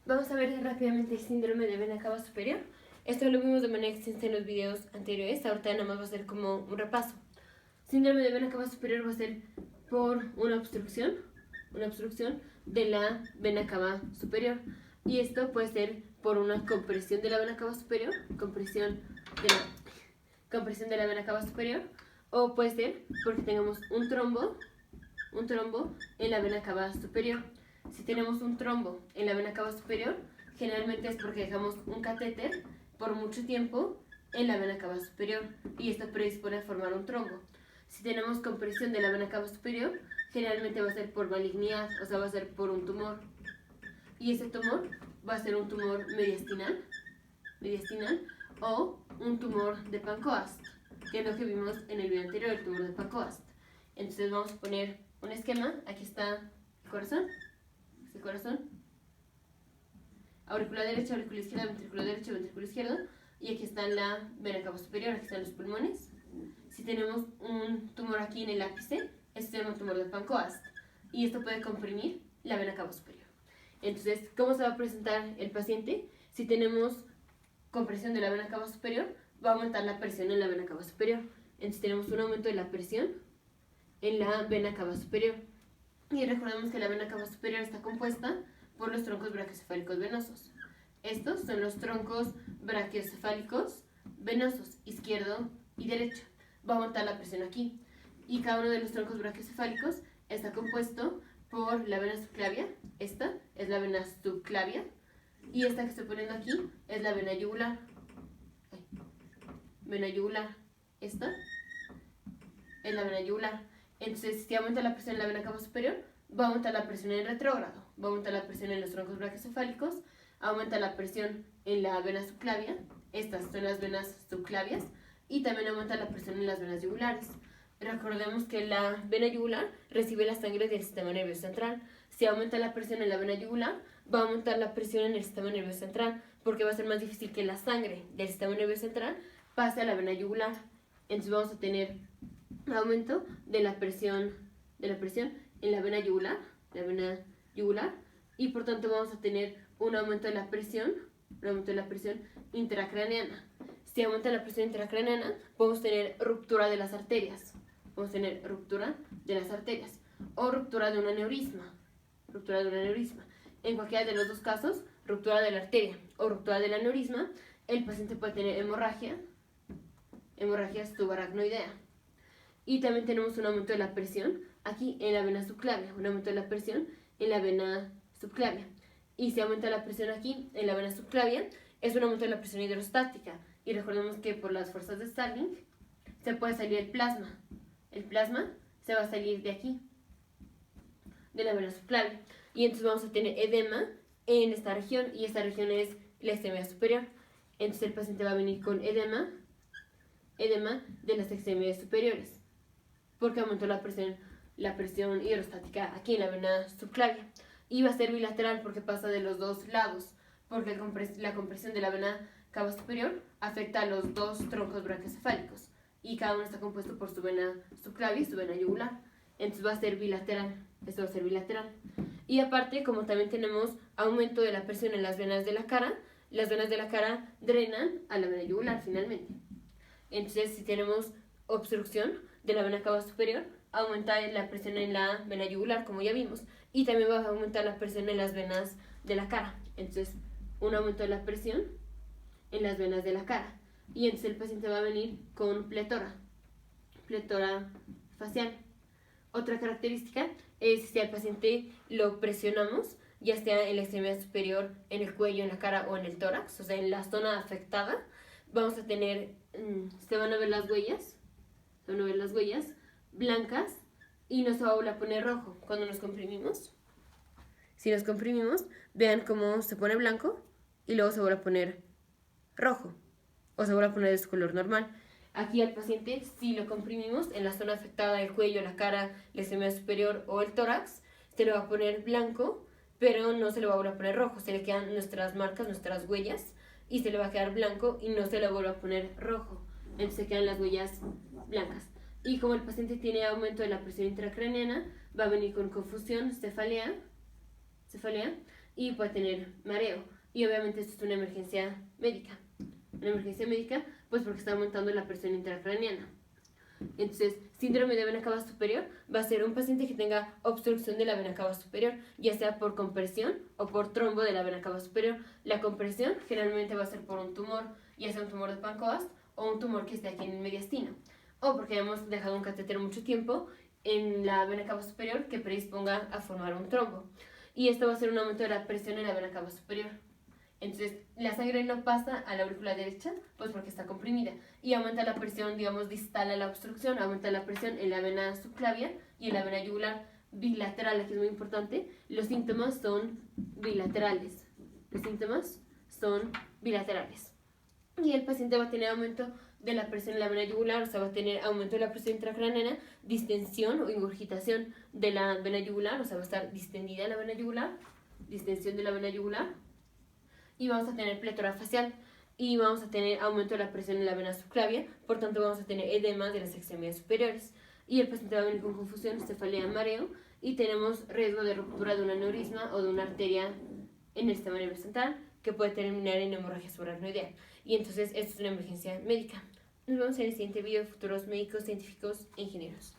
Vamos a ver rápidamente el síndrome de vena cava superior. Esto lo vimos de manera extensa en los videos anteriores, ahorita nada más va a ser como un repaso. Síndrome de vena cava superior va a ser por una obstrucción de la vena cava superior. Y esto puede ser por una compresión de la vena cava superior, compresión de la vena cava superior, o puede ser porque tengamos un trombo en la vena cava superior. Si tenemos un trombo en la vena cava superior, generalmente es porque dejamos un catéter por mucho tiempo en la vena cava superior y esto predispone a formar un trombo. Si tenemos compresión de la vena cava superior, generalmente va a ser por malignidad, o sea, va a ser por un tumor. Y ese tumor va a ser un tumor mediastinal o un tumor de Pancoast, que es lo que vimos en el video anterior, el tumor de Pancoast. Entonces vamos a poner un esquema. Aquí está el corazón, aurícula derecha, aurícula izquierda, ventrículo derecho, ventrículo izquierdo, y aquí está la vena cava superior, aquí están los pulmones. Si tenemos un tumor aquí en el ápice, este se llama tumor de Pancoast, y esto puede comprimir la vena cava superior. Entonces, ¿cómo se va a presentar el paciente? Si tenemos compresión de la vena cava superior, va a aumentar la presión en la vena cava superior. Entonces tenemos un aumento de la presión en la vena cava superior. Y recordemos que la vena cava superior está compuesta por los troncos brachiocefálicos venosos. Estos son los troncos brachiocefálicos venosos, izquierdo y derecho. Va a aumentar la presión aquí. Y cada uno de los troncos brachiocefálicos está compuesto por la vena subclavia. Esta es la vena subclavia. Y esta que estoy poniendo aquí es la vena yugular. Vena yugular. Esta es la vena yugular. Entonces, si aumenta la presión en la vena cava superior, va a aumentar la presión en el retrógrado, va a aumentar la presión en los troncos brachiocefálicos, aumenta la presión en la vena subclavia, estas son las venas subclavias, y también aumenta la presión en las venas yugulares. Recordemos que la vena yugular recibe la sangre del sistema nervioso central. Si aumenta la presión en la vena yugular, va a aumentar la presión en el sistema nervioso central, porque va a ser más difícil que la sangre del sistema nervioso central pase a la vena yugular. Entonces vamos a tener aumento de la presión en la vena yugular, y por tanto vamos a tener un aumento de la presión intracraneana. Si aumenta la presión intracraneana, podemos tener ruptura de las arterias, o ruptura de un aneurisma. En cualquiera de los dos casos, ruptura de la arteria o ruptura del aneurisma, el paciente puede tener hemorragia subaracnoidea. Y también tenemos un aumento de la presión aquí en la vena subclavia, Y si aumenta la presión aquí en la vena subclavia, es un aumento de la presión hidrostática. Y recordemos que por las fuerzas de Starling se puede salir el plasma. El plasma se va a salir de aquí, de la vena subclavia. Y entonces vamos a tener edema en esta región, y esta región es la extremidad superior. Entonces el paciente va a venir con edema de las extremidades superiores, porque aumentó la presión hidrostática aquí en la vena subclavia. Y va a ser bilateral porque pasa de los dos lados, porque la compresión de la vena cava superior afecta a los dos troncos brachiocefálicos, y cada uno está compuesto por su vena subclavia y su vena yugular. Entonces va a ser bilateral, esto va a ser bilateral. Y aparte, como también tenemos aumento de la presión en las venas de la cara, las venas de la cara drenan a la vena yugular finalmente. Entonces, si tenemos obstrucción de la vena cava superior, aumenta la presión en la vena yugular, como ya vimos, y también va a aumentar la presión en las venas de la cara. Entonces, un aumento de la presión en las venas de la cara. Y entonces el paciente va a venir con pletora facial. Otra característica es si al paciente lo presionamos, ya sea en la extremidad superior, en el cuello, en la cara o en el tórax, o sea, en la zona afectada, vamos a tener, se van a ver las huellas blancas, y no se va a volver a poner rojo cuando nos comprimimos. Si nos comprimimos, vean cómo se pone blanco y luego se vuelve a poner rojo, o se vuelve a poner de su color normal. Aquí al paciente, si lo comprimimos en la zona afectada, el cuello, la cara, la extremidad superior o el tórax, se le va a poner blanco, pero no se le va a volver a poner rojo. Se le quedan nuestras marcas, nuestras huellas, y se le va a quedar blanco y no se le vuelve a poner rojo. Entonces se quedan las huellas blancas. Y como el paciente tiene aumento de la presión intracraneana, va a venir con confusión, cefalea, y puede tener mareo. Y obviamente esto es una emergencia médica. Una emergencia médica, pues porque está aumentando la presión intracraneana. Entonces, síndrome de vena cava superior va a ser un paciente que tenga obstrucción de la vena cava superior, ya sea por compresión o por trombo de la vena cava superior. La compresión generalmente va a ser por un tumor, ya sea un tumor de Pancoast o un tumor que esté aquí en el mediastino, o porque hemos dejado un catéter mucho tiempo en la vena cava superior que predisponga a formar un trombo. Y esto va a ser un aumento de la presión en la vena cava superior. Entonces, la sangre no pasa a la aurícula derecha, pues porque está comprimida. Y aumenta la presión, digamos, distal a la obstrucción, aumenta la presión en la vena subclavia y en la vena yugular bilateral, aquí es muy importante. Los síntomas son bilaterales. Los síntomas son bilaterales. Y el paciente va a tener aumento de la presión en la vena yugular, o sea, va a tener aumento de la presión intracraneana, distensión o ingurgitación de la vena yugular, o sea, va a estar distendida la vena yugular, distensión de la vena yugular. Y vamos a tener pletora facial y vamos a tener aumento de la presión en la vena subclavia, por tanto vamos a tener edema de las extremidades superiores y el paciente va a venir con confusión, cefalea, mareo y tenemos riesgo de ruptura de un aneurisma o de una arteria en el sistema nervioso central que puede terminar en hemorragia subaracnoidea y entonces esto es una emergencia médica. Nos vemos en el siguiente video de futuros médicos, científicos e ingenieros.